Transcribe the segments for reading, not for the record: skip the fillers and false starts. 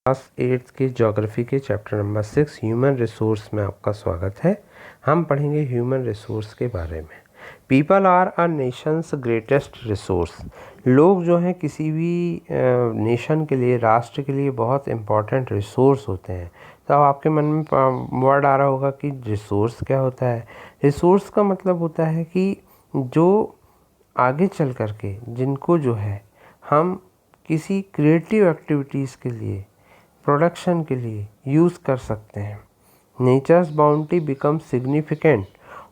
Class 8th के geography के chapter number 6 human resource में आपका स्वागत है। हम पढ़ेंगे ह्यूमन रिसोर्स के बारे में। People are a nation's greatest resource. लोग जो हैं किसी भी नेशन के लिए, राष्ट्र के लिए बहुत इम्पॉर्टेंट रिसोर्स होते हैं। तो अब आपके मन में वर्ड आ रहा होगा कि रिसोर्स क्या होता है। रिसोर्स का मतलब होता है कि जो आगे चल कर के जिनको जो है हम किसी क्रिएटिव एक्टिविटीज़ के लिए, प्रोडक्शन के लिए यूज़ कर सकते हैं। Nature's boundary become significant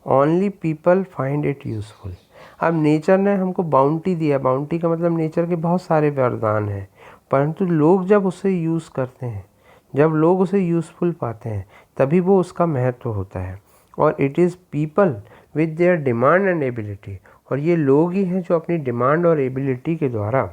only people find it useful. अब नेचर ने हमको बाउंड्री दिया। बाउंड्री का मतलब नेचर के बहुत सारे वरदान हैं, परंतु लोग जब उसे यूज़ करते हैं, जब लोग उसे यूज़फुल पाते हैं, तभी वो उसका महत्व होता है। और it is people with their demand and ability, और ये लोग ही हैं जो अपनी डिमांड और एबिलिटी के द्वारा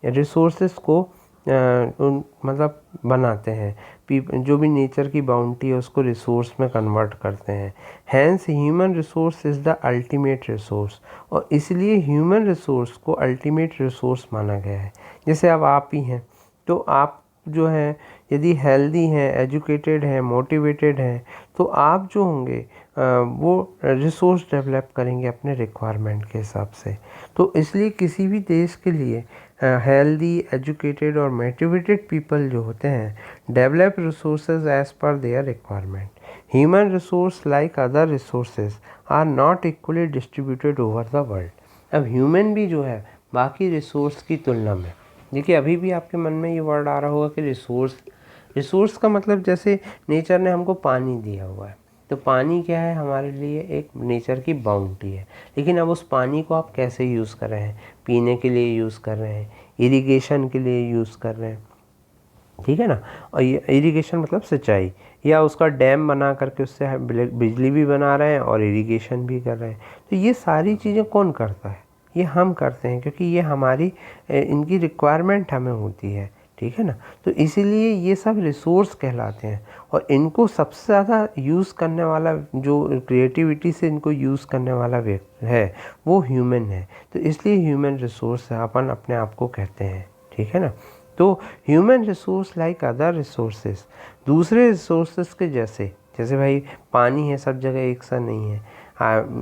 रिसोर्सेस को मतलब बनाते हैं। जो भी नेचर की बाउंड्री है उसको रिसोर्स में कन्वर्ट करते हैं। Hence human resource is the ultimate resource, और इसलिए ह्यूमन रिसोर्स को अल्टीमेट रिसोर्स माना गया है। जैसे अब आप ही हैं, तो आप जो हैं यदि हेल्दी हैं, एजुकेटेड हैं, मोटिवेटेड हैं, तो आप जो होंगे वो रिसोर्स डेवलप करेंगे अपने रिक्वायरमेंट के हिसाब से। तो इसलिए किसी भी देश के लिए हेल्दी, एजुकेटेड और मोटिवेटेड पीपल जो होते हैं develop resources as per their requirement. Human resource like other resources are not equally distributed over the world. अब ह्यूमन भी जो है बाकी रिसोर्स की तुलना में, देखिए अभी भी आपके मन में ये वर्ड आ रहा होगा कि रिसोर्स का मतलब, जैसे नेचर ने हमको पानी दिया हुआ है, तो पानी क्या है हमारे लिए, एक नेचर की बाउंड्री है। लेकिन अब उस पानी को आप कैसे यूज़ कर रहे हैं? पीने के लिए यूज़ कर रहे हैं, इरिगेशन के लिए यूज़ कर रहे हैं, ठीक है ना। और ये इरिगेशन मतलब सिंचाई, या उसका डैम बना करके उससे बिजली भी बना रहे हैं और इरिगेशन भी कर रहे हैं। तो ये सारी चीज़ें कौन करता है? ये हम करते हैं, क्योंकि ये हमारी इनकी रिक्वायरमेंट हमें होती है, ठीक है ना। तो इसीलिए ये सब रिसोर्स कहलाते हैं, और इनको सबसे ज़्यादा यूज़ करने वाला, जो क्रिएटिविटी से इनको यूज़ करने वाला व्यक्ति है, वो ह्यूमन है। तो इसलिए ह्यूमन रिसोर्स है अपन अपने आप को कहते हैं, ठीक है ना। तो human resource like other resources, दूसरे रिसोर्सेज के जैसे भाई पानी है सब जगह एक सा नहीं है,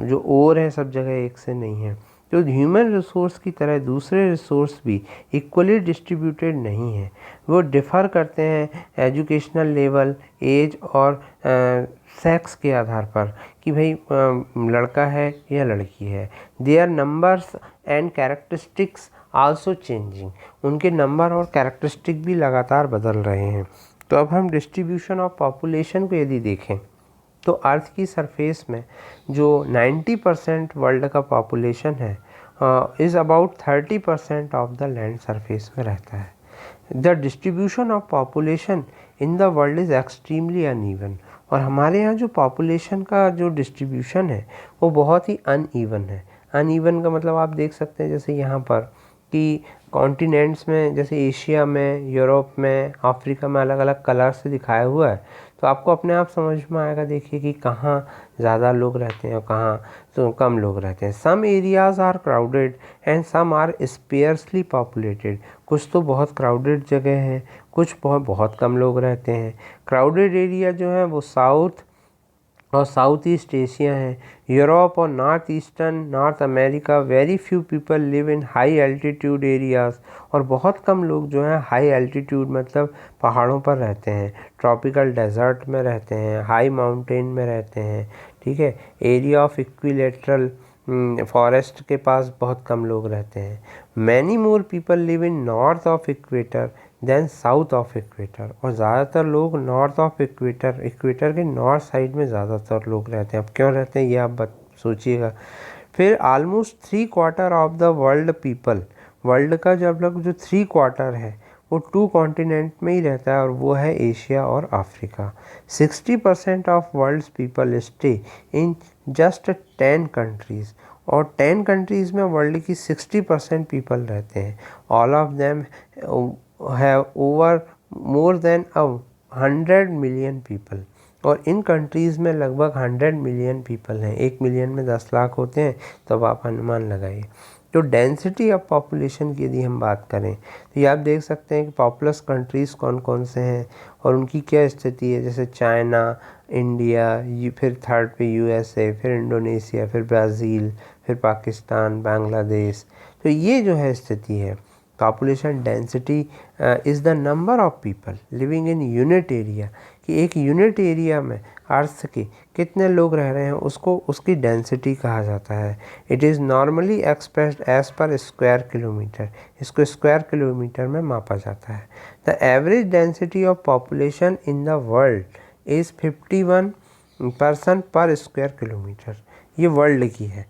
जो ओर है सब जगह एक से नहीं है। तो ह्यूमन रिसोर्स की तरह दूसरे रिसोर्स भी इक्वली डिस्ट्रीब्यूटेड नहीं है। वो डिफ़र करते हैं एजुकेशनल लेवल, एज और सेक्स के आधार पर, कि भाई लड़का है या लड़की है। Their numbers and characteristics also changing, उनके नंबर और कैरेक्टरिस्टिक भी लगातार बदल रहे हैं। तो अब हम डिस्ट्रीब्यूशन ऑफ पॉपुलेशन को यदि देखें, तो अर्थ की सरफेस में जो 90% वर्ल्ड का पॉपुलेशन है, is about 30% of the land surface में रहता है। The distribution of population in the world is extremely uneven, और हमारे यहाँ जो पॉपुलेशन का जो डिस्ट्रीब्यूशन है वो बहुत ही अनइवन है। अनइवन का मतलब आप देख सकते हैं, जैसे यहाँ पर कि कॉन्टिनेंट्स में, जैसे एशिया में, यूरोप में, अफ्रीका में अलग अलग कलर से दिखाया हुआ है, तो आपको अपने आप समझ में आएगा। देखिए कि कहाँ ज़्यादा लोग रहते हैं और कहाँ तो कम लोग रहते हैं। Some areas are crowded and some are sparsely populated, कुछ तो बहुत क्राउडेड जगह हैं, कुछ बहुत कम लोग रहते हैं। क्राउडेड एरिया जो है वो साउथ और साउथ ईस्ट एशिया है। यूरोप और north eastern north America, very few people live इन हाई एल्टीट्यूड एरियाज़, और बहुत कम लोग जो हैं हाई एल्टीट्यूड मतलब पहाड़ों पर रहते हैं, ट्रॉपिकल डेजर्ट में रहते हैं, हाई माउंटेन में रहते हैं, ठीक है। एरिया ऑफ इक्विलेटरल फॉरेस्ट के पास बहुत कम लोग रहते हैं। Many more people live in north of equator than south of equator, और ज़्यादातर लोग नॉर्थ ऑफ इक्वेटर के नॉर्थ साइड में ज़्यादातर लोग रहते हैं। अब क्यों रहते हैं ये आप सोचिएगा। फिर almost 3/4 of the world people, world का जब लोग जो 3/4 है वो 2 कॉन्टिनेंट में ही रहता है, और वो है एशिया और Africa. 60% of world's people stay in just 10 countries, और 10 कंट्रीज़ में वर्ल्ड की 60% पीपल रहते हैं। All of them have over more than 100 million people, और इन कंट्रीज़ में लगभग 100 मिलियन पीपल हैं। 1 मिलियन में 10 लाख होते हैं, तो अब आप अनुमान लगाइए। तो डेंसिटी ऑफ पॉपुलेशन की यदि हम बात करें तो ये आप देख सकते हैं कि पॉपुलस कंट्रीज़ कौन कौन से हैं और उनकी क्या स्थिति है, जैसे चाइना, इंडिया, फिर थर्ड पे यूएसए, फिर इंडोनेशिया, फिर ब्राज़ील, फिर पाकिस्तान, बांग्लादेश। तो ये जो है स्थिति है, population density is the number of people living in unit area, कि एक यूनिट एरिया में अर्थ के कितने लोग रह रहे हैं उसको उसकी डेंसिटी कहा जाता है। It is normally expressed as per square kilometre, इसको स्क्वायर किलोमीटर में मापा जाता है। The average density of population in the world is 51 person per square kilometre, ये वर्ल्ड की है।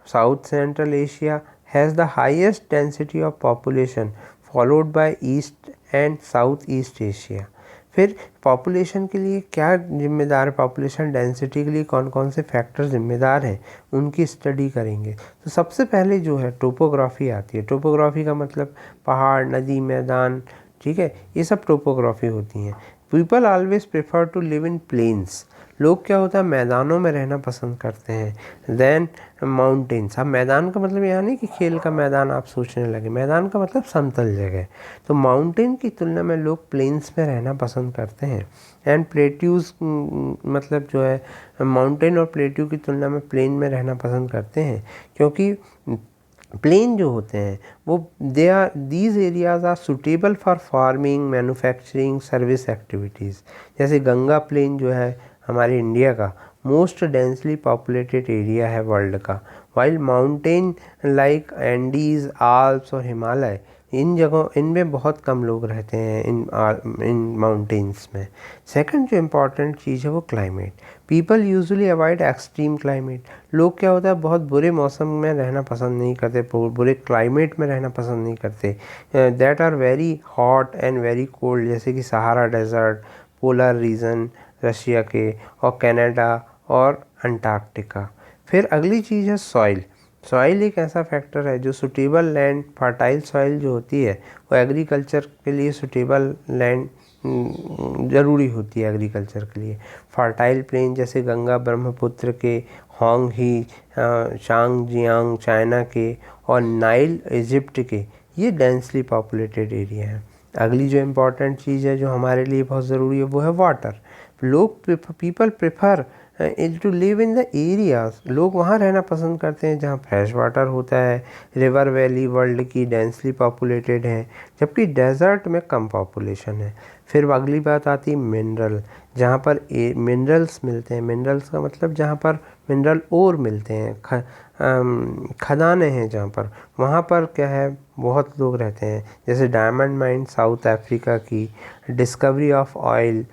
South central Asia has the highest density of population followed by east and south east Asia. फिर population के लिए क्या जिम्मेदार है, population density के लिए कौन कौन से फैक्टर जिम्मेदार हैं उनकी स्टडी करेंगे। तो सबसे पहले जो है टोपोग्राफी आती है। टोपोग्राफी का मतलब पहाड़, नदी, मैदान, ठीक है, ये सब टोपोग्राफी होती हैं। People always prefer to live in plains, लोग क्या होता है मैदानों में रहना पसंद करते हैं। देन माउंटेन्स, अब मैदान का मतलब यहाँ नहीं कि खेल का मैदान आप सोचने लगे, मैदान का मतलब समतल जगह। तो माउंटेन की तुलना में लोग प्लेन्स में रहना पसंद करते हैं। एंड प्लेट्यूज, मतलब जो है माउंटेन और प्लेट्यू की तुलना में प्लेन में रहना पसंद करते हैं, क्योंकि प्लेन जो होते हैं वो these areas are suitable for farming, manufacturing, service activities. जैसे गंगा प्लेन जो है हमारे इंडिया का मोस्ट डेंसली पॉपुलेटेड एरिया है वर्ल्ड का, while mountain like Andes, Alps और हिमालय, इन जगहों इनमें बहुत कम लोग रहते हैं इन माउंटेन्स में। सेकंड जो इम्पॉर्टेंट चीज़ है वो climate. People usually avoid extreme climate, लोग क्या होता है बहुत बुरे मौसम में रहना पसंद नहीं करते, बुरे क्लाइमेट में रहना पसंद नहीं करते। That are very hot and very cold, जैसे कि Sahara desert, polar region Russia के, और कनाडा और अंटार्कटिका। फिर अगली चीज़ है सॉइल। सॉइल एक ऐसा फैक्टर है जो सुटेबल लैंड, फर्टाइल सॉइल जो होती है वो एग्रीकल्चर के लिए सुटेबल लैंड ज़रूरी होती है एग्रीकल्चर के लिए। फर्टाइल प्लेन जैसे गंगा ब्रह्मपुत्र के, होंगही शांगजियांग चाइना के, और नाइल इजिप्ट के, ये डेंसली पॉपुलेटेड एरिया है। अगली जो इम्पॉर्टेंट चीज़ है जो हमारे लिए बहुत ज़रूरी है वो है water. People prefer to live in the areas, लोग वहाँ रहना पसंद करते हैं जहाँ फ्रेश वाटर होता है। रिवर वैली वर्ल्ड की डेंसली पॉपुलेटेड है, जबकि डेजर्ट में कम पॉपुलेशन है। फिर अगली बात आती है मिनरल, जहाँ पर मिनरल्स मिलते हैं। मिनरल्स का मतलब जहाँ पर मिनरल ओर मिलते हैं, खदानें हैं जहाँ पर, वहाँ पर क्या है बहुत लोग रहते हैं। जैसे डायमंड माइन साउथ अफ्रीका की, discovery of oil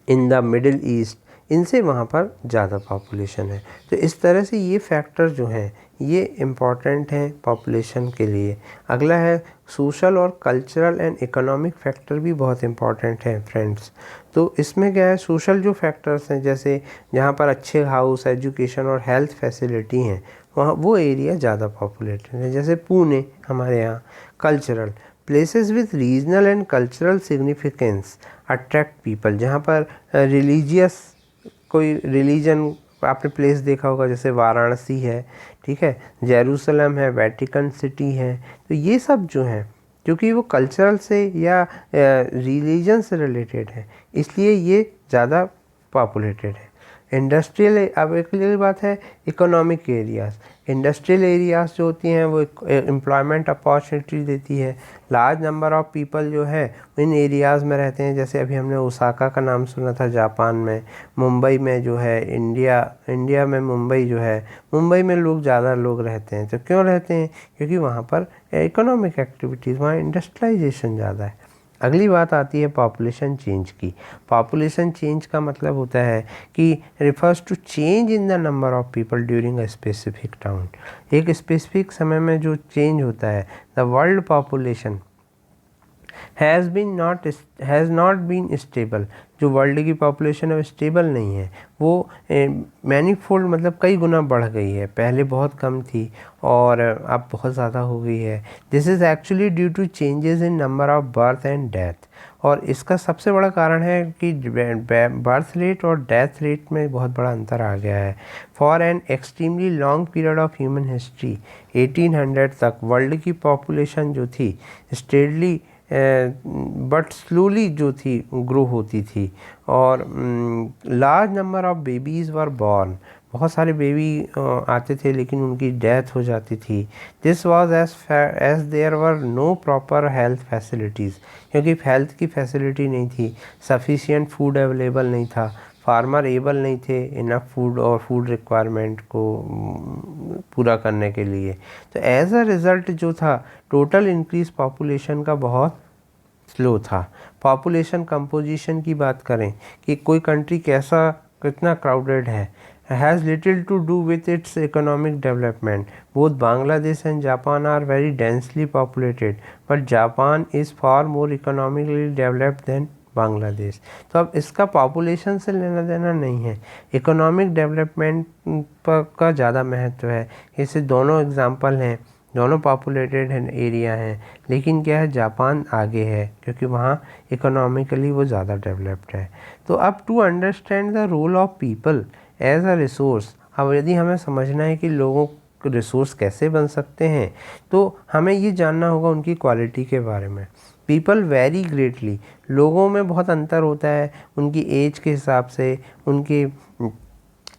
in the middle east, इनसे वहाँ पर ज़्यादा पॉपुलेशन है। तो इस तरह से ये फैक्टर जो हैं ये इम्पॉर्टेंट हैं पॉपुलेशन के लिए। अगला है सोशल और कल्चरल एंड इकोनॉमिक फैक्टर भी बहुत इम्पॉर्टेंट हैं फ्रेंड्स। तो इसमें क्या है, सोशल जो फैक्टर्स हैं जैसे जहाँ पर अच्छे हाउस, एजुकेशन और हेल्थ फैसिलिटी हैं वहाँ वो एरिया ज़्यादा पॉपुलेटेड है। जैसे पुणे हमारे यहाँ। Cultural, places with regional and cultural significance attract people, जहाँ पर रिलीजियस कोई रिलीजन आपने प्लेस देखा होगा, जैसे वाराणसी है, ठीक है, जेरूसलम है, वेटिकन सिटी है। तो ये सब जो हैं क्योंकि वो कल्चरल से या रिलीजन से रिलेटेड है इसलिए ये ज़्यादा पॉपुलेटेड है। इंडस्ट्रियल, अब एक बात है इकोनॉमिक एरियाज़। इंडस्ट्रियल एरियाज़ जो होती हैं वो एम्प्लॉयमेंट अपॉर्चुनिटी देती है। लार्ज नंबर ऑफ पीपल जो है इन एरियाज़ में रहते हैं। जैसे अभी हमने ओसाका का नाम सुना था जापान में, मुंबई में जो है इंडिया में मुंबई जो है, मुंबई में लोग ज़्यादा लोग रहते हैं। तो क्यों रहते हैं, क्योंकि वहाँ पर इकोनॉमिक एक्टिविटीज़, वहाँ इंडस्ट्रियलाइजेशन ज़्यादा है। अगली बात आती है पॉपुलेशन चेंज की। पॉपुलेशन चेंज का मतलब होता है कि refers to change in the number of people during a specific time, एक स्पेसिफिक समय में जो चेंज होता है। The world population has not been stable, जो वर्ल्ड की पॉपुलेशन है वो स्टेबल नहीं है, वो मैनीफोल्ड मतलब कई गुना बढ़ गई है। पहले बहुत कम थी और अब बहुत ज़्यादा हो गई है। This is actually due to changes in number of birth and death. और इसका सबसे बड़ा कारण है कि बर्थ रेट और डेथ रेट में बहुत बड़ा अंतर आ गया है। For an extremely long period of human history 1800 तक वर्ल्ड की पॉपुलेशन जो थी स्टेडली बट स्लोली जो थी ग्रो होती थी और large number of babies were born, बहुत सारे बेबी आते थे लेकिन उनकी डेथ हो जाती थी। This was as there were no proper health facilities, क्योंकि हेल्थ की फैसिलिटी नहीं थी, सफिशिएंट फूड अवेलेबल नहीं था, फार्मर एबल नहीं थे इनफ फूड और फूड रिक्वायरमेंट को पूरा करने के लिए। तो एज अ रिज़ल्ट जो था टोटल इंक्रीज पॉपुलेशन का बहुत स्लो था। पॉपुलेशन कंपोजिशन की बात करें कि कोई कंट्री कैसा कितना क्राउडेड है, has little to do with its economic development. Both Bangladesh and Japan are very densely populated but Japan is far more economically developed than Bangladesh. तो अब इसका पॉपुलेशन से लेना देना नहीं है, इकोनॉमिक डेवलपमेंट का ज़्यादा महत्व है। इससे दोनों एग्जांपल हैं, दोनों पॉपुलेटेड एरिया हैं, लेकिन क्या है जापान आगे है क्योंकि वहाँ इकोनॉमिकली वो ज़्यादा डेवलप्ड है। तो अब to understand the role of people as a resource, अब यदि हमें समझना है कि लोगों रिसोर्स कैसे बन सकते हैं तो हमें ये जानना होगा उनकी क्वालिटी के बारे में। पीपल वेरी ग्रेटली, लोगों में बहुत अंतर होता है उनकी एज के हिसाब से, उनके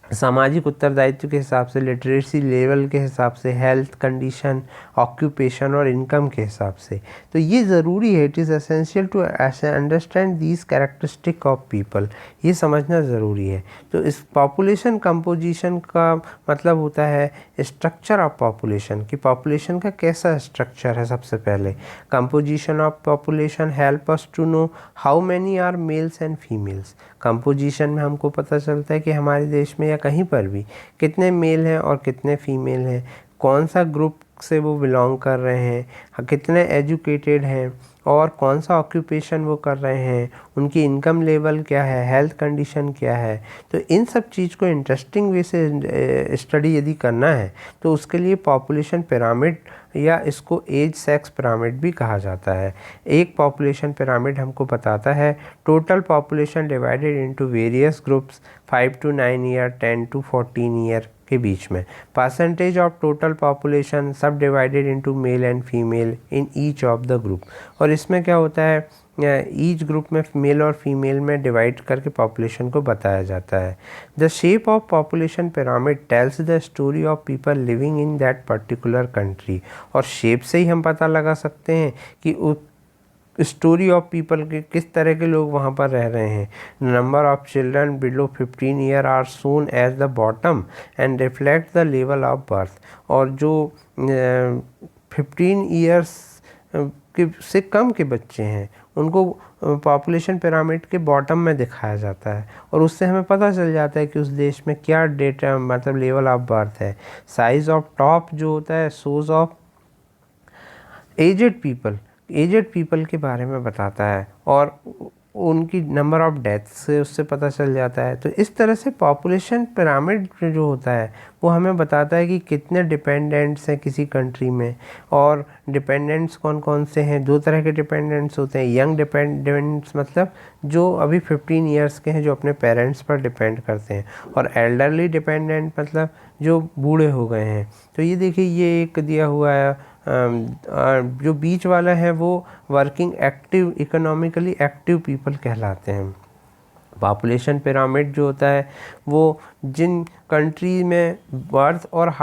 सामाजिक उत्तरदायित्व के हिसाब से, लिटरेसी लेवल के हिसाब से, हेल्थ कंडीशन, ऑक्यूपेशन और इनकम के हिसाब से। तो ये ज़रूरी है, it is essential to understand these characteristic of people, ये समझना ज़रूरी है। तो इस पॉपुलेशन कंपोजिशन का मतलब होता है स्ट्रक्चर ऑफ पॉपुलेशन, कि पॉपुलेशन का कैसा स्ट्रक्चर है। सबसे पहले composition of population help us to know how many are males and females. Composition में हमको पता चलता है कि हमारे देश में या कहीं पर भी कितने मेल हैं और कितने फीमेल हैं, कौन सा ग्रुप से वो बिलोंग कर रहे हैं, कितने एजुकेटेड हैं और कौन सा ऑक्यूपेशन वो कर रहे हैं, उनकी इनकम लेवल क्या है, हेल्थ कंडीशन क्या है। तो इन सब चीज़ को इंटरेस्टिंग वे से स्टडी यदि करना है तो उसके लिए पॉपुलेशन पिरामिड या इसको एज सेक्स पिरामिड भी कहा जाता है। एक पॉपुलेशन पिरामिड हमको बताता है total population divided into various groups 5 to 9 year, 10 to 14 year के बीच में, परसेंटेज ऑफ टोटल पॉपुलेशन सब divided into male and female in each of the group. और इसमें क्या होता है ईच ग्रुप में मेल और फीमेल में डिवाइड करके पॉपुलेशन को बताया जाता है। The shape of population pyramid tells the story of people living in that particular country. और शेप से ही हम पता लगा सकते हैं कि स्टोरी ऑफ पीपल के किस तरह के लोग वहाँ पर रह रहे हैं। Number of children below 15 year are shown as the bottom end reflect the level of birth. और जो 15 ईयर्स के से कम के बच्चे हैं उनको पॉपुलेशन पिरामिड के बॉटम में दिखाया जाता है और उससे हमें पता चल जाता है कि उस देश में क्या डेटा मतलब लेवल ऑफ बर्थ है। साइज ऑफ टॉप जो होता है सोज ऑफ एजेड पीपल के बारे में बताता है और उनकी नंबर ऑफ डेथ से उससे पता चल जाता है। तो इस तरह से पॉपुलेशन पिरामिड जो होता है वो हमें बताता है कि कितने डिपेंडेंट्स हैं किसी कंट्री में और डिपेंडेंट्स कौन कौन से हैं। दो तरह के डिपेंडेंट्स होते हैं, यंग डिपेंडेंट्स मतलब जो अभी 15 ईयर्स के हैं जो अपने पेरेंट्स पर डिपेंड करते हैं, और एल्डरली डिपेंडेंट मतलब जो बूढ़े हो गए हैं। तो ये देखिए ये एक दिया हुआ है, जो बीच वाला है वो working active economically active people कहलाते हैं। पॉपुलेशन पिरामिड जो होता है वो जिन कंट्री में बर्थ और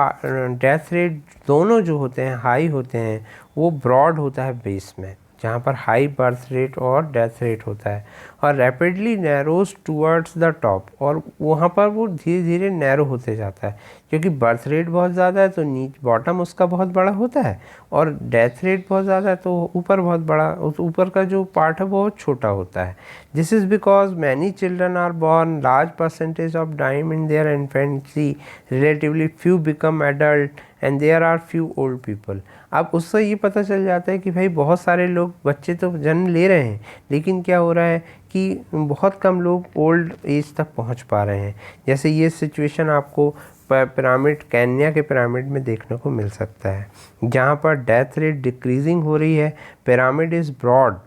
डेथ रेट दोनों जो होते हैं हाई होते हैं वो ब्रॉड होता है बेस में, जहाँ पर हाई बर्थ रेट और डेथ रेट होता है, और rapidly narrows towards the top, और वहाँ पर वो धीरे धीरे नैरो होते जाता है क्योंकि बर्थ रेट बहुत ज़्यादा है तो बॉटम उसका बहुत बड़ा होता है, और डेथ रेट बहुत ज़्यादा है तो ऊपर बहुत बड़ा, उस ऊपर का जो पार्ट है वो बहुत छोटा होता है। This is because many children are born, large percentage of time in their infancy, relatively few become adult and there are few old people. अब उससे ये पता चल जाता है कि भाई बहुत सारे लोग बच्चे तो जन्म ले रहे हैं लेकिन क्या हो रहा है कि बहुत कम लोग ओल्ड एज तक पहुंच पा रहे हैं। जैसे ये सिचुएशन आपको पिरामिड केन्या के पिरामिड में देखने को मिल सकता है जहाँ पर डेथ रेट डिक्रीजिंग हो रही है, पिरामिड इज़ ब्रॉड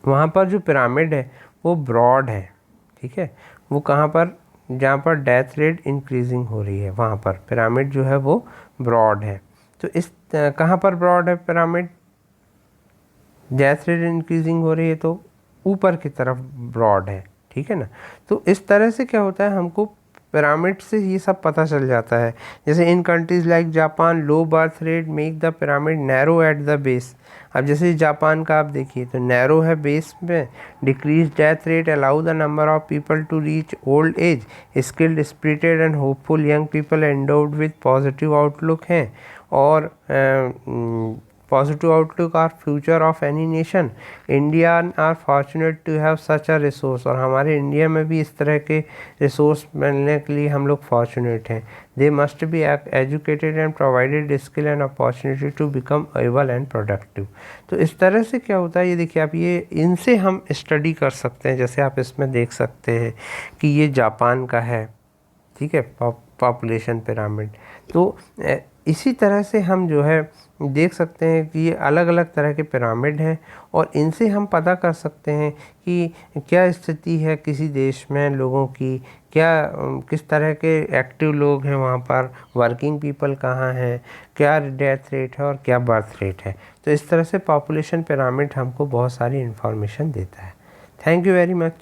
वहाँ पर जो पिरामिड है वो ब्रॉड है, ठीक है। वो कहाँ पर, जहाँ पर डेथ रेट इंक्रीजिंग हो रही है वहाँ पर पिरामिड जो है वो ब्रॉड है। तो इस कहाँ पर ब्रॉड है पिरामिड, डेथ रेट इंक्रीजिंग हो रही है तो ऊपर की तरफ ब्रॉड है, ठीक है ना। तो इस तरह से क्या होता है, हमको पिरामिड से ये सब पता चल जाता है। जैसे in countries like Japan, low birth rate make the pyramid narrow at the base. अब जैसे जापान का आप देखिए तो नैरो है बेस में, decrease death rate allow the number of people to reach old age, skilled, spirited and hopeful young people endowed with positive outlook हैं, और positive outlook or future of any nation. Indian are fortunate to have such a resource, और हमारे India में भी इस तरह के resource मिलने के लिए हम लोग फॉर्चुनेट हैं। They must be educated and provided skill and opportunity to become able and productive. तो इस तरह से क्या होता है, ये देखिए आप, ये इनसे हम स्टडी कर सकते हैं। जैसे आप इसमें देख सकते हैं कि ये जापान का है, ठीक है, पॉपुलेशन पिरामिड। तो इसी तरह से हम जो है देख सकते हैं कि ये अलग अलग तरह के पिरामिड हैं, और इनसे हम पता कर सकते हैं कि क्या स्थिति है किसी देश में लोगों की, क्या किस तरह के एक्टिव लोग हैं वहाँ पर, वर्किंग पीपल कहाँ हैं, क्या डेथ रेट है और क्या बर्थ रेट है। तो इस तरह से पॉपुलेशन पिरामिड हमको बहुत सारी इन्फॉर्मेशन देता है। Thank you very much.